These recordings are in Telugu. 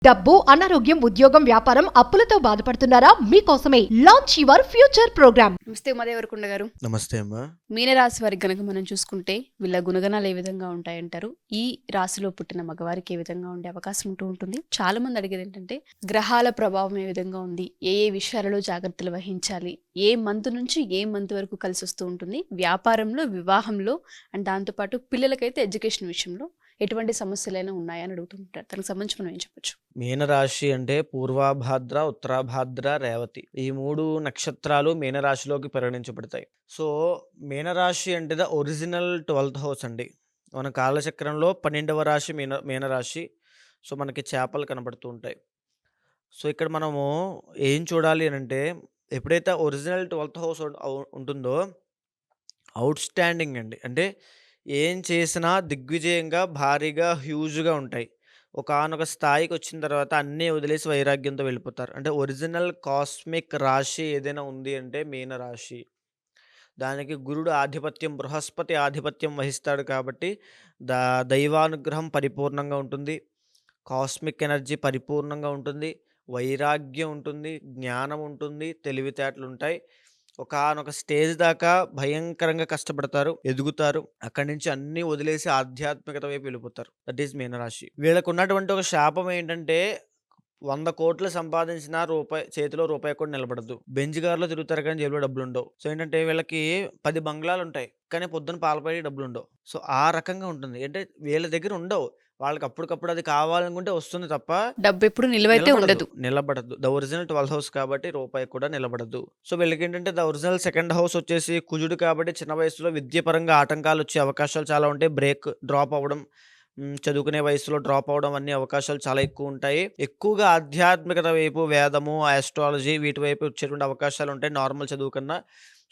డబ్బు, అనారోగ్యం, ఉద్యోగం, వ్యాపారం, అప్పులతో బాధపడుతున్నారా? మీకోసమే లాంచ్ యువర్ ఫ్యూచర్ ప్రోగ్రామ్. నమస్తే ఉమాదేవరకొండ గారు. నమస్తే అమ్మా. మీనరాశి వారికి గనక మనం చూసుకుంటే వీళ్ళ గుణగణాలు ఏ విధంగా ఉంటాయంటారు? ఈ రాశిలో పుట్టిన మగవారికి ఏ విధంగా ఉండే అవకాశం ఉంటుంది? చాలా మంది అడిగేది ఏంటంటే గ్రహాల ప్రభావం ఏ విధంగా ఉంది, ఏ ఏ విషయాలలో జాగ్రత్తలు వహించాలి, ఏ మంత్ నుంచి ఏ మంత్ వరకు కలిసి వస్తూ ఉంటుంది, వ్యాపారంలో, వివాహంలో అండ్ దాంతోపాటు పిల్లలకైతే ఎడ్యుకేషన్ విషయంలో ఎటువంటి సమస్యలైనా ఉన్నాయని అడుగుతుంటారు. దానికి సంబంధించి మనం ఏం చెప్పొచ్చు? మీనరాశి అంటే పూర్వాభాద్ర, ఉత్తరాభాద్ర, రేవతి ఈ 3 నక్షత్రాలు మీనరాశిలోకి పరిగణించబడతాయి. సో మీనరాశి అంటే ద ఒరిజినల్ 12th హౌస్ అండి. మన కాలచక్రంలో 12వ రాశి మీనరాశి. సో మనకి చేపలు కనబడుతూ ఉంటాయి. సో ఇక్కడ మనము ఏం చూడాలి అని అంటే, ఎప్పుడైతే ఒరిజినల్ 12th హౌస్ ఉంటుందో అవుట్ స్టాండింగ్ అండి. అంటే ఏం చేసినా దిగ్విజయంగా, భారీగా, హ్యూజ్‌గా ఉంటాయి. ఒకానొక స్థాయికి వచ్చిన తర్వాత అన్నీ వదిలేసి వైరాగ్యంతో వెళ్ళిపోతారు. అంటే ఒరిజినల్ కాస్మిక్ రాశి ఏదైనా ఉంది అంటే మీనరాశి. దానికి గురుడు ఆధిపత్యం, బృహస్పతి ఆధిపత్యం వహిస్తాడు కాబట్టి దైవానుగ్రహం పరిపూర్ణంగా ఉంటుంది. కాస్మిక్ ఎనర్జీ పరిపూర్ణంగా ఉంటుంది. వైరాగ్యం ఉంటుంది, జ్ఞానం ఉంటుంది, తెలివితేటలుంటాయి. ఒకానొక స్టేజ్ దాకా భయంకరంగా కష్టపడతారు, ఎదుగుతారు. అక్కడి నుంచి అన్నీ వదిలేసి ఆధ్యాత్మికత వైపు వెళ్ళిపోతారు. దట్ ఈస్ మీనరాశి. వీళ్ళకున్నటువంటి ఒక శాపం ఏంటంటే 100,00,00,000 సంపాదించినా చేతిలో రూపాయి కూడా నిలబడదు. బెంజ్ కార్‌లో తిరుగుతారు కానీ జేబులో డబ్బులుండవు. సో ఏంటంటే వీళ్ళకి 10 బంగ్లాలుంటాయి. కానీ పొద్దున పాలపాటికి డబ్బులుండవు. సో ఆ రకంగా ఉంటుంది. అంటే వీళ్ళ దగ్గర ఉండవు. వాళ్ళకి అప్పటికప్పుడు అది కావాలనుకుంటే వస్తుంది తప్ప డబ్బు ఎప్పుడు నిలవైతే ఉండదు. నిలబడదు. ద ఒరిజినల్ 12th హౌస్ కాబట్టి రూపాయి కూడా నిలబడదు. సో వీళ్ళకేంటంటే ద ఒరిజినల్ 2nd హౌస్ వచ్చేసి కుజుడు కాబట్టి చిన్న వయసులో విద్యాపరంగా ఆటంకాలొచ్చే అవకాశాలు చాలా ఉంటాయి. డ్రాప్ అవ్వడం, చదువుకునే వయసులో డ్రాప్ అవ్వడం అన్ని అవకాశాలు చాలా ఎక్కువుంటాయి. ఎక్కువగా ఆధ్యాత్మికత వైపు, వేదము, ఆస్ట్రాలజీ వీటి వైపు వచ్చేటువంటి అవకాశాలుంటాయి నార్మల్ చదువు కన్నా.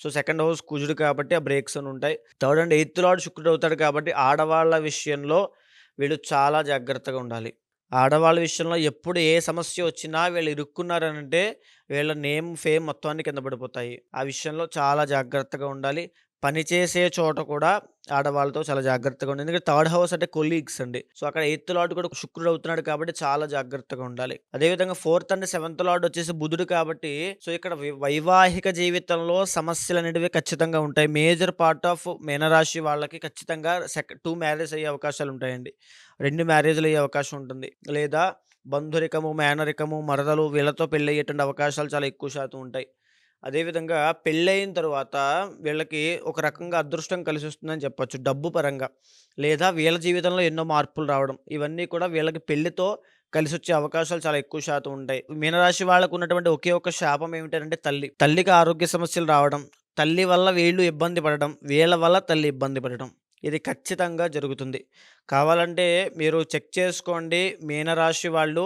సో 2nd హౌస్ కుజుడు కాబట్టి ఆ బ్రేక్స్ అని ఉంటాయి. 3rd అండ్ 8th లార్డ్ శుక్రుడు అవుతాడు కాబట్టి ఆడవాళ్ళ విషయంలో వీళ్ళు చాలా జాగ్రత్తగా ఉండాలి. ఆడవాళ్ళ విషయంలో ఎప్పుడు ఏ సమస్య వచ్చినా వీళ్ళు ఇరుక్కున్నారనంటే వీళ్ళ నేమ్, ఫేమ్ మొత్తం అన్నీ కింద పడిపోతాయి. ఆ విషయంలో చాలా జాగ్రత్తగా ఉండాలి. పనిచేసే చోట కూడా ఆడవాళ్ళతో చాలా జాగ్రత్తగా ఉండాలి. ఎందుకంటే 3rd హౌస్ అంటే కొలీగ్స్ అండి. సో అక్కడ 8th లార్డ్ కూడా శుక్రుడు అవుతున్నాడు కాబట్టి చాలా జాగ్రత్తగా ఉండాలి. అదేవిధంగా 4th అండ్ 7th లార్డ్ వచ్చేసి బుధుడు కాబట్టి సో ఇక్కడ వైవాహిక జీవితంలో సమస్యలు అనేటివి ఖచ్చితంగా ఉంటాయి. మేజర్ పార్ట్ ఆఫ్ మీనరాశి వాళ్ళకి ఖచ్చితంగా 2 మ్యారేజ్ అయ్యే అవకాశాలు ఉంటాయండి. 2 మ్యారేజ్‌లు అయ్యే అవకాశం ఉంటుంది. లేదా బంధురికము, మేనరికము, మరదలు వీళ్ళతో పెళ్ళయ్యేటువంటి అవకాశాలు చాలా ఎక్కువ శాతం ఉంటాయి. అదేవిధంగా పెళ్ళయిన తర్వాత వీళ్ళకి ఒక రకంగా అదృష్టం కలిసొస్తుందని చెప్పొచ్చు డబ్బు పరంగా. లేదా వీళ్ళ జీవితంలో ఎన్నో మార్పులు రావడం. ఇవన్నీ కూడా వీళ్ళకి పెళ్ళితో కలిసొచ్చే అవకాశాలు చాలా ఎక్కువ శాతం ఉంటాయి. మీనరాశి వాళ్ళకున్నటువంటి ఒకే ఒక్క శాపం ఏమిటంటే తల్లి. తల్లికి ఆరోగ్య సమస్యలు రావడం, తల్లి వల్ల వీళ్ళు ఇబ్బంది పడడం, వీళ్ళ వల్ల తల్లి ఇబ్బంది పడడం. ఇది ఖచ్చితంగా జరుగుతుంది. కావాలంటే మీరు చెక్ చేసుకోండి. మీనరాశి వాళ్ళు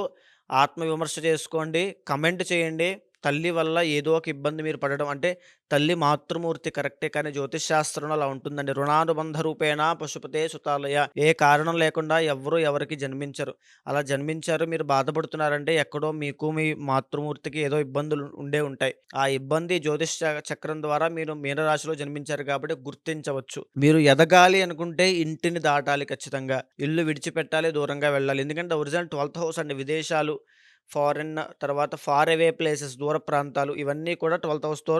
ఆత్మవిమర్శ చేసుకోండి. కమెంట్ చేయండి. తల్లి వల్ల ఏదో ఒక ఇబ్బంది మీరు పడడం అంటే తల్లి మాతృమూర్తి కరెక్టే కానీ జ్యోతిష్ శాస్త్రంలో అలా ఉంటుందండి. రుణానుబంధ రూపేణ పశుపతే సుతాలయ. ఏ కారణం లేకుండా ఎవ్వరు ఎవరికి జన్మించరు. అలా జన్మించారు మీరు బాధపడుతున్నారంటే ఎక్కడో మీకు మీ మాతృమూర్తికి ఏదో ఇబ్బందులు ఉండే ఉంటాయి. ఆ ఇబ్బంది జ్యోతిష్ చక్రం ద్వారా మీరు మీనరాశిలో జన్మించారు కాబట్టి గుర్తించవచ్చు. మీరు ఎదగాలి అనుకుంటే ఇంటిని దాటాలి ఖచ్చితంగా. ఇల్లు విడిచిపెట్టాలి, దూరంగా వెళ్ళాలి. ఎందుకంటే ఒరిజినల్ 12th హౌస్ అండి. విదేశాలు, ఫారెన్, తర్వాత ఫార్ అవే ప్లేసెస్, దూర ప్రాంతాలు ఇవన్నీ కూడా 12th హౌస్‌తో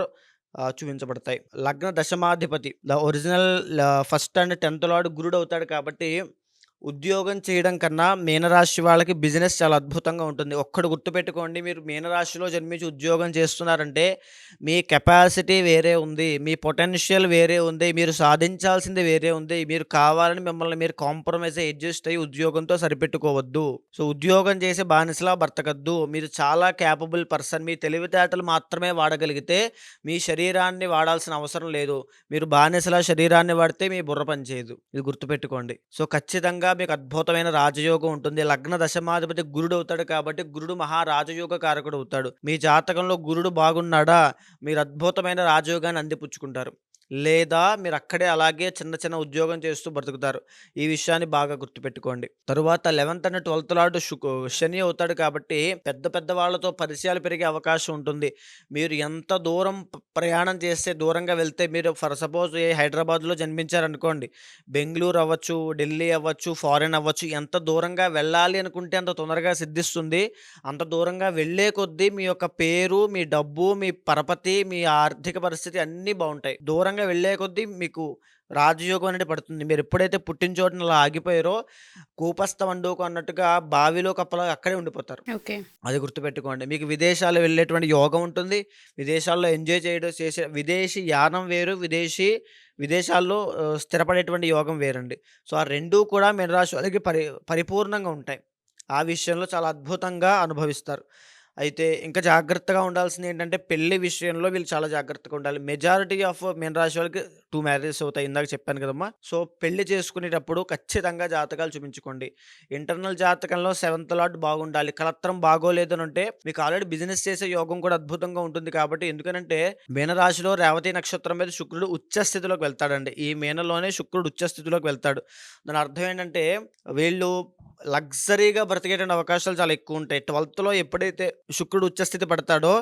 చూపించబడతాయి. లగ్న దశమాధిపతి the original 1st and 10th lord గురుడు అవుతాడు కాబట్టి ఉద్యోగం చేయడం కన్నా మీనరాశి వాళ్ళకి బిజినెస్ చాలా అద్భుతంగా ఉంటుంది. ఒక్కటి గుర్తుపెట్టుకోండి, మీరు మీనరాశిలో జన్మించి ఉద్యోగం చేస్తున్నారంటే మీ కెపాసిటీ వేరే ఉంది, మీ పొటెన్షియల్ వేరే ఉంది, మీరు సాధించాల్సింది వేరే ఉంది. మీరు కావాలని మిమ్మల్ని మీరు కాంప్రమైజ్ అడ్జస్ట్ అయ్యి ఉద్యోగంతో సరిపెట్టుకోవద్దు. సో ఉద్యోగం చేసి బానిసలా బ్రతకద్దు. మీరు చాలా క్యాపబుల్ పర్సన్. మీ తెలివితేటలు మాత్రమే వాడగలిగితే మీ శరీరాన్ని వాడాల్సిన అవసరం లేదు. మీరు బానిసలా శరీరాన్ని వాడితే మీ బుర్ర పనిచేయదు. ఇది గుర్తుపెట్టుకోండి. సో ఖచ్చితంగా మీకు అద్భుతమైన రాజయోగం ఉంటుంది. లగ్న దశమాధిపతి గురుడు అవుతాడు కాబట్టి గురుడు మహారాజయోగ కారకుడు అవుతాడు. మీ జాతకంలో గురుడు బాగున్నాడా మీరు అద్భుతమైన రాజయోగాన్ని అందిపుచ్చుకుంటారు. లేదా మీరు అక్కడే అలాగే చిన్న చిన్న ఉద్యోగం చేస్తూ బ్రతుకుతారు. ఈ విషయాన్ని బాగా గుర్తుపెట్టుకోండి. తరువాత 11th అండ్ 12th లార్డ్ శని అవుతాడు కాబట్టి పెద్ద పెద్ద వాళ్ళతో పరిచయాలు పెరిగే అవకాశం ఉంటుంది. మీరు ఎంత దూరం ప్రయాణం చేస్తే దూరంగా వెళ్తే మీరు ఫర్ సపోజ్ హైదరాబాద్‌లో జన్మించారనుకోండి. బెంగుళూరు అవ్వచ్చు, ఢిల్లీ అవ్వచ్చు, ఫారెన్ అవ్వచ్చు. ఎంత దూరంగా వెళ్ళాలి అనుకుంటే అంత తొందరగా సిద్ధిస్తుంది. అంత దూరంగా వెళ్ళే కొద్దీ మీ యొక్క పేరు, మీ డబ్బు, మీ పరపతి, మీ ఆర్థిక పరిస్థితి అన్నీ బావుంటాయి. దూరంగా వెళ్ళే కొద్దీ మీకు రాజయోగం అనేది పడుతుంది. మీరెప్పుడైతే పుట్టిన చోటన అలా ఆగిపోయారో కూపస్థమండూకం అన్నట్టుగా బావిలో కప్పలాగా అక్కడే ఉండిపోతారు. ఓకే. అది గుర్తుపెట్టుకోండి. మీకు విదేశాలు వెళ్ళేటువంటి యోగం ఉంటుంది. విదేశాల్లో ఎంజాయ్ చేసే విదేశీ యానం వేరు. విదేశాల్లో స్థిరపడేటువంటి యోగం వేరండి. సో, ఆ 2 కూడా మీనరాశి వాళ్ళకి పరిపూర్ణంగా ఉంటాయి. ఆ విషయంలో చాలా అద్భుతంగా అనుభవిస్తారు. అయితే ఇంకా జాగ్రత్తగా ఉండాల్సిందేంటంటే పెళ్లి విషయంలో వీళ్ళు చాలా జాగ్రత్తగా ఉండాలి. మెజారిటీ ఆఫ్ మీనరాశి వాళ్ళకి 2 మ్యారేజెస్ అవుతాయి. ఇందాక చెప్పాను కదమ్మా! సో, పెళ్లి చేసుకునేటప్పుడు ఖచ్చితంగా జాతకాలు చూపించుకోండి. ఇంటర్నల్ జాతకంలో 7th లార్డ్ బాగుండాలి. కలత్రం బాగోలేదనంటే మీకు ఆల్రెడీ బిజినెస్ చేసే యోగం కూడా అద్భుతంగా ఉంటుంది కాబట్టి ఎందుకనంటే మీనరాశిలో రేవతి నక్షత్రం మీద శుక్రుడు ఉచ్చ స్థితిలోకి వెళ్తాడండి. ఈ మీనలోనే శుక్రుడు ఉచ్చ స్థితిలోకి వెళ్తాడు. దాని అర్థం ఏంటంటే వీళ్ళు లగ్జరీగా బ్రతికేటువంటి అవకాశాలు చాలా ఎక్కువుంటాయి. 12థ్‌లో ఎప్పుడైతే శుక్రుడు ఉచ్చస్థితి పడతాడో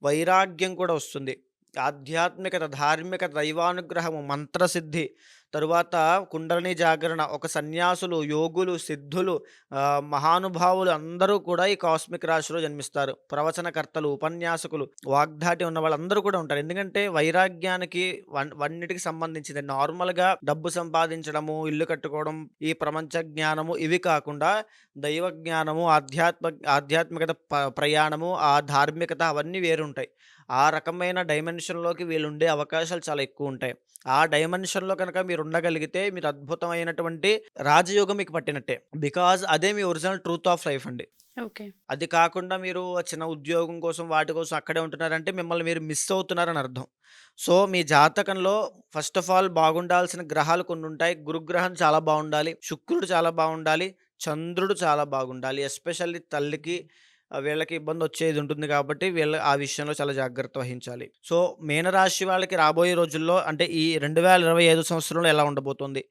వైరాగ్యం కూడా వస్తుంది. ఆధ్యాత్మికత, ధార్మికత, దైవానుగ్రహము, మంత్రసిద్ధి, తరువాత కుండలిని జాగరణ, ఒక సన్యాసులు, యోగులు, సిద్ధులు, మహానుభావులు అందరూ కూడా ఈ కాస్మిక్ రాశిలో జన్మిస్తారు. ప్రవచనకర్తలు, ఉపన్యాసకులు, వాగ్ధాటి ఉన్న వాళ్ళందరూ కూడా ఉంటారు. ఎందుకంటే వైరాగ్యానికి వన్నిటికి సంబంధించింది. నార్మల్‌గా డబ్బు సంపాదించడము, ఇల్లు కట్టుకోవడం, ఈ ప్రపంచ జ్ఞానము ఇవి కాకుండా దైవ జ్ఞానము, ఆధ్యాత్మికత ప్రయాణము, ఆ ధార్మికత అవన్నీ వేరుంటాయి. ఆ రకమైన డైమెన్షన్‌లోకి వీళ్ళుండే అవకాశాలు చాలా ఎక్కువుంటాయి. ఆ డైమెన్షన్‌లో కనుక మీరుండగలిగితే మీరు అద్భుతమైనటువంటి రాజయోగం మీకు పట్టినట్టే. బికాజ్ అదే మీ ఒరిజినల్ ట్రూత్ ఆఫ్ లైఫ్ అండి. ఓకే. అది కాకుండా మీరు చిన్న ఉద్యోగం కోసం, వాటి కోసం అక్కడే ఉంటున్నారంటే మిమ్మల్ని మీరు మిస్ అవుతున్నారని అర్థం. సో, మీ జాతకంలో ఫస్ట్ ఆఫ్ ఆల్ బాగుండాల్సిన గ్రహాలు కొన్నుంటాయి. గురుగ్రహం చాలా బావుండాలి. శుక్రుడు చాలా బావుండాలి. చంద్రుడు చాలా బాగుండాలి. ఎస్పెషల్లీ తల్లికి వీళ్ళకి ఇబ్బందొచ్చేది ఉంటుంది కాబట్టి వీళ్ళు ఆ విషయంలో చాలా జాగ్రత్త వహించాలి. సో, మీనరాశి వాళ్ళకి రాబోయే రోజుల్లో అంటే ఈ 2025 సంవత్సరంలో ఎలా ఉండబోతుంది?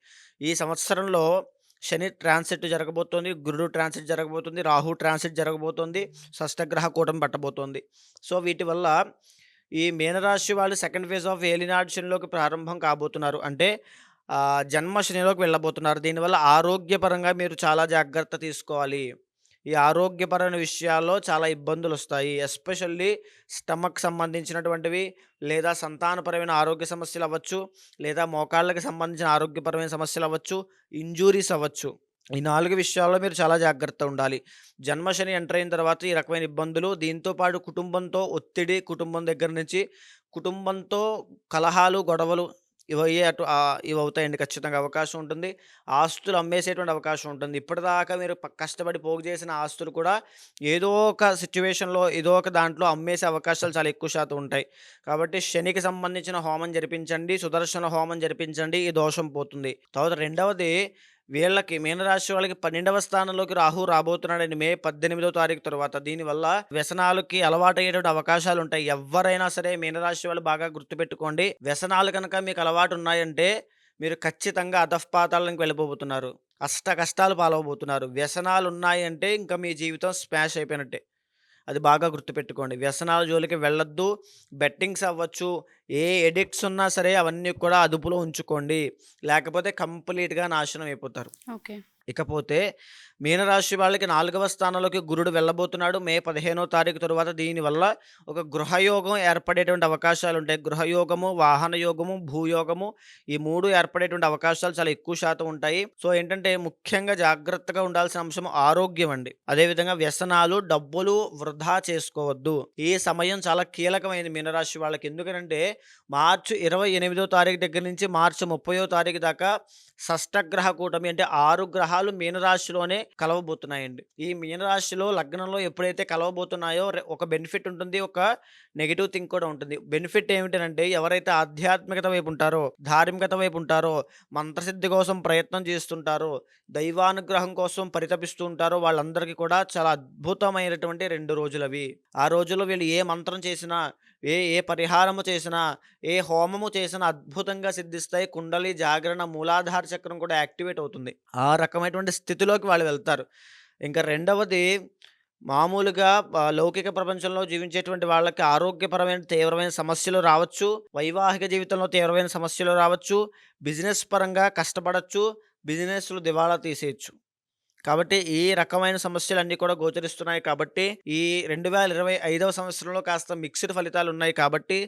ఈ సంవత్సరంలో శని ట్రాన్సిట్ జరగబోతోంది. గురుడు ట్రాన్సిట్ జరగబోతుంది. రాహు ట్రాన్సిట్ జరగబోతోంది. షష్టగ్రహ కూటమి పట్టబోతోంది. సో, వీటి వల్ల ఈ మీనరాశి వాళ్ళు సెకండ్ ఫేజ్ ఆఫ్ ఏలినాటి శనిలోకి ప్రారంభం కాబోతున్నారు. అంటే జన్మ శనిలోకి వెళ్ళబోతున్నారు. దీనివల్ల ఆరోగ్యపరంగా మీరు చాలా జాగ్రత్త తీసుకోవాలి. ఈ ఆరోగ్యపరమైన విషయాల్లో చాలా ఇబ్బందులొస్తాయి. ఎస్పెషల్లీ స్టమక్ సంబంధించినటువంటివి, లేదా సంతానపరమైన ఆరోగ్య సమస్యలవ్వచ్చు, లేదా మోకాళ్ళకి సంబంధించిన ఆరోగ్యపరమైన సమస్యలవ్వచ్చు, ఇంజ్యూరీస్ అవ్వచ్చు. ఈ 4 విషయాల్లో మీరు చాలా జాగ్రత్త ఉండాలి. జన్మశని ఎంటర్ అయిన తర్వాత ఈ రకమైన ఇబ్బందులు, దీంతో పాటు కుటుంబంతో ఒత్తిడి, కుటుంబం దగ్గర నుంచి కుటుంబంతో కలహాలు, గొడవలు ఇవవుతాయండి. ఖచ్చితంగా అవకాశం ఉంటుంది. ఆస్తులు అమ్మేసేటువంటి అవకాశం ఉంటుంది. ఇప్పటిదాకా మీరు కష్టపడి పోగు చేసిన ఆస్తులు కూడా ఏదో ఒక సిట్యుయేషన్‌లో, ఏదో ఒక దాంట్లో అమ్మేసే అవకాశాలు చాలా ఎక్కువ శాతం ఉంటాయి. కాబట్టి శనికి సంబంధించిన హోమం జరిపించండి. సుదర్శన హోమం జరిపించండి. ఈ దోషం పోతుంది. తర్వాత రెండవది వీళ్ళకి మీనరాశి వాళ్ళకి 12వ స్థానంలోకి రాహు రాబోతున్నాడండి మే 18వ తారీఖు తర్వాత. దీనివల్ల వ్యసనాలకి అలవాటయ్యేటువంటి అవకాశాలుంటాయి. ఎవ్వరైనా సరే మీనరాశి వాళ్ళు బాగా గుర్తుపెట్టుకోండి. వ్యసనాలు కనుక మీకు అలవాటున్నాయంటే మీరు ఖచ్చితంగా అధఃపాతాళానికి వెళ్ళిపోబోతున్నారు. కష్టాలు పాలవబోతున్నారు. వ్యసనాలున్నాయంటే ఇంకా మీ జీవితం స్మాష్ అయిపోయినట్టే. అది బాగా గుర్తుపెట్టుకోండి. వ్యసనాల జోలికి వెళ్ళొద్దు. బెట్టింగ్స్ అవ్వచ్చు, ఏ ఎడిక్ట్స్ ఉన్నా సరే అవన్నీ కూడా అదుపులో ఉంచుకోండి. లేకపోతే కంప్లీట్‌గా నాశనం అయిపోతారు. ఓకే. ఇకపోతే మీనరాశి వాళ్ళకి 4వ స్థానంలోకి గురుడు వెళ్ళబోతున్నాడు మే 15వ తారీఖు తరువాత. దీనివల్ల ఒక గృహయోగం ఏర్పడేటువంటి అవకాశాలుంటాయి. గృహయోగము, వాహన యోగము, భూయోగము ఈ 3 ఏర్పడేటువంటి అవకాశాలు చాలా ఎక్కువ శాతం ఉంటాయి. సో, ఏంటంటే ముఖ్యంగా జాగ్రత్తగా ఉండాల్సిన అంశం ఆరోగ్యం అండి. అదేవిధంగా వ్యసనాలు, డబ్బులు వృధా చేసుకోవద్దు. ఈ సమయం చాలా కీలకమైనది మీనరాశి వాళ్ళకి. ఎందుకనంటే మార్చి 28వ తారీఖు దగ్గర నుంచి మార్చి 30వ తారీఖు దాకా షష్టగ్రహ కూటమి అంటే 6 గ్రహాలు మీనరాశిలోనే కలవబోతున్నాయండి. ఈ మీనరాశిలో లగ్నంలో ఎప్పుడైతే కలవబోతున్నాయో ఒక బెనిఫిట్ ఉంటుంది. ఒక నెగెటివ్ థింగ్ కూడా ఉంటుంది. బెనిఫిట్ ఏమిటంటే ఎవరైతే ఆధ్యాత్మికత వైపు ఉంటారో, ధార్మికత వైపు ఉంటారో, మంత్రసిద్ధి కోసం ప్రయత్నం చేస్తుంటారో, దైవానుగ్రహం కోసం పరితపిస్తూ ఉంటారో వాళ్ళందరికీ కూడా చాలా అద్భుతమైనటువంటి 2 రోజులవి. ఆ రోజుల్లో వీళ్ళు ఏ మంత్రం చేసినా, ఏ పరిహారము చేసినా, ఏ హోమము చేసినా అద్భుతంగా సిద్ధిస్తాయి. కుండలి, జాగరణ, మూలాధార చక్రం కూడా యాక్టివేట్ అవుతుంది. ఆ రకమైనటువంటి స్థితిలోకి వాళ్ళు వెళ్తారు. ఇంకా రెండవది మామూలుగా లౌకిక ప్రపంచంలో జీవించేటువంటి వాళ్ళకి ఆరోగ్యపరమైన తీవ్రమైన సమస్యలు రావచ్చు. వైవాహిక జీవితంలో తీవ్రమైన సమస్యలు రావచ్చు. బిజినెస్ పరంగా కష్టపడొచ్చు. బిజినెస్‌లు దివాళా తీసేయొచ్చు. కాబట్టి ఈ రకమైన సమస్యలన్నీ కూడా గోచరిస్తున్నాయి కాబట్టి, ఈ 2025వ సంవత్సరంలో కాస్త మిక్స్డ్ ఫలితాలున్నాయి కాబట్టి,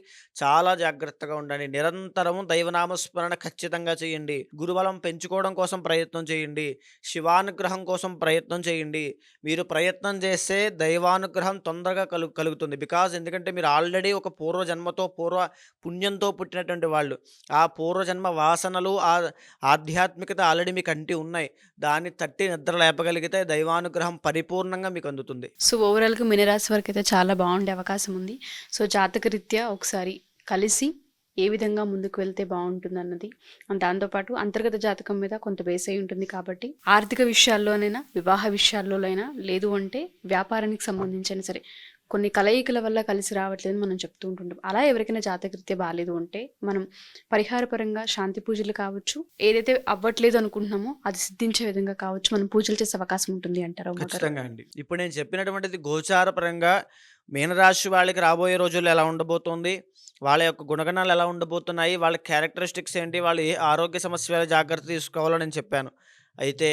చాలా జాగ్రత్తగా ఉండండి. నిరంతరము దైవనామస్మరణ ఖచ్చితంగా చేయండి. గురుబలం పెంచుకోవడం కోసం ప్రయత్నం చేయండి. శివానుగ్రహం కోసం ప్రయత్నం చేయండి. మీరు ప్రయత్నం చేస్తే దైవానుగ్రహం తొందరగా కలుగుతుంది. ఎందుకంటే మీరు ఆల్రెడీ ఒక పూర్వజన్మతో, పూర్వ పుణ్యంతో పుట్టినటువంటి వాళ్ళు. ఆ పూర్వజన్మ వాసనలు, ఆధ్యాత్మికత ఆల్రెడీ మీకు అంటి ఉన్నాయి. దాన్ని తట్టి నిద్ర లేపగలిగితే దైవానుగ్రహం పరిపూర్ణంగా మీకు అందుతుంది. సో ఓవరాల్గా మీనరాశి వరకు అయితే చాలా బాగుండే అవకాశం ఉంది. సో జాతకరీత్యా ఒకసారి కలిసి ఏ విధంగా ముందుకు వెళ్తే బాగుంటుంది అన్నది, దాంతోపాటు అంతర్గత జాతకం మీద కొంత బేస్ అయి ఉంటుంది కాబట్టి ఆర్థిక విషయాల్లోనైనా, వివాహ విషయాల్లోనైనా, లేదు అంటే వ్యాపారానికి సంబంధించిన సరే కొన్ని కలయికల వల్ల కలిసి రావట్లేదు మనం చెప్తూ ఉంటుంటాం. అలా ఎవరికైనా జాతకరీత్యా బాగాలేదు అంటే మనం పరిహారపరంగా శాంతి పూజలు కావచ్చు, ఏదైతే అవ్వట్లేదు అనుకుంటున్నామో అది సిద్ధించే విధంగా కావచ్చు, మనం పూజలు చేసే అవకాశం ఉంటుంది అంటారు. ఖచ్చితంగా అండి. ఇప్పుడు నేను చెప్పినటువంటిది గోచారపరంగా మీనరాశి వాళ్ళకి రాబోయే రోజుల్లో ఎలా ఉండబోతోంది, వాళ్ళ యొక్క గుణగణాలు ఎలా ఉండబోతున్నాయి, వాళ్ళ క్యారెక్టరిస్టిక్స్ ఏంటి, వాళ్ళు ఏ ఆరోగ్య సమస్యల జాగ్రత్త తీసుకోవాలో నేను చెప్పాను. అయితే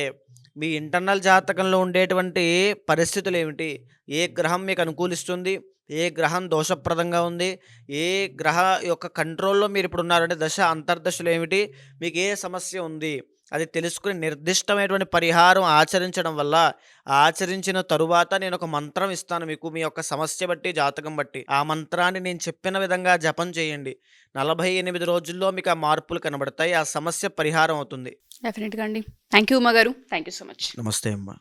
మీ ఇంటర్నల్ జాతకంలో ఉండేటువంటి పరిస్థితులు ఏమిటి, ఏ గ్రహం మీకు అనుకూలిస్తుంది, ఏ గ్రహం దోషప్రదంగా ఉంది, ఏ గ్రహ యొక్క కంట్రోల్లో మీరు ఇప్పుడు ఉన్నారంటే దశ అంతర్దశలు ఏమిటి, మీకు ఏ సమస్య ఉంది, అది తెలుసుకుని నిర్దిష్టమైనటువంటి పరిహారం ఆచరించడం వల్ల, ఆచరించిన తరువాత నేను ఒక మంత్రం ఇస్తాను మీకు, మీ యొక్క సమస్య బట్టి, జాతకం బట్టి. ఆ మంత్రాన్ని నేను చెప్పిన విధంగా జపం చేయండి. 48 రోజుల్లో మీకు ఆ మార్పులు కనబడతాయి. ఆ సమస్య పరిహారం అవుతుంది. డెఫినెట్గా అండి. థ్యాంక్ యూ ఉమా గారు. Thank you so much. నమస్తే అమ్మా.